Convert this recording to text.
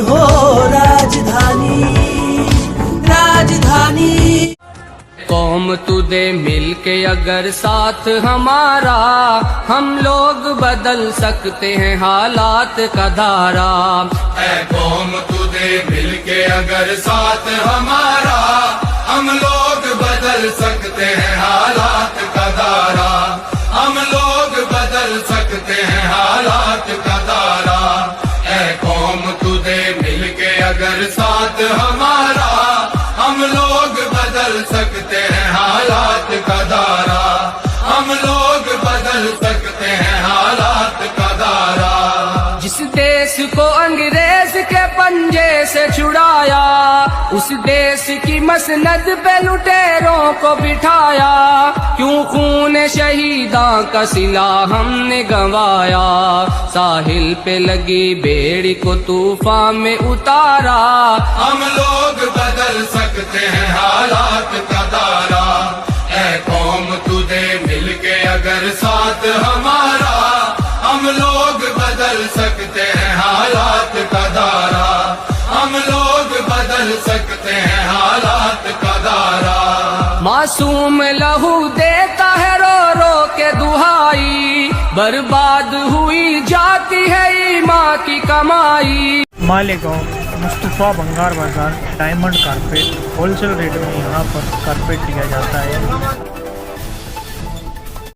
हो राजधानी राजधानी। कौम तू दे मिल के अगर साथ हमारा, हम लोग बदल सकते हैं हालात का धारा। ऐ कौम तू दे मिल के अगर साथ हमारा, हम लोग बदल सकते हैं हालात का धारा। हम लोग बदल सकते हैं हालात का धारा। ऐ कौम तू दे मिल के अगर साथ हमारा, हम लोग बदल सकते हैं हालात का धारा। हम लोग बदल सकते हैं हालात का धारा। जिस देश को अंग्रेज के पंजे से छुड़ाया, उस देश की मसनद पे लुटेरों को बिठाया। क्यों खून शहीदां का सिला हमने गंवाया, साहिल पे लगी बेड़ी को तूफान में उतारा। हम लोग बदल सकते हैं हालात का धारा। ऐ कौम तू दे मिल के अगर साथ हमारा, हम लोग बदल सकते हैं हालात का धारा। हम लोग बदल सकते हैं हालात का धारा। मासूम लहू देता है रो रो के दुहाई, बर्बाद हुई जाती है ईमां की कमाई। मालेगांव मुस्तफा भंगार बाजार डायमंड कारपेट होलसेल रेट में यहाँ पर कारपेट दिया जाता है।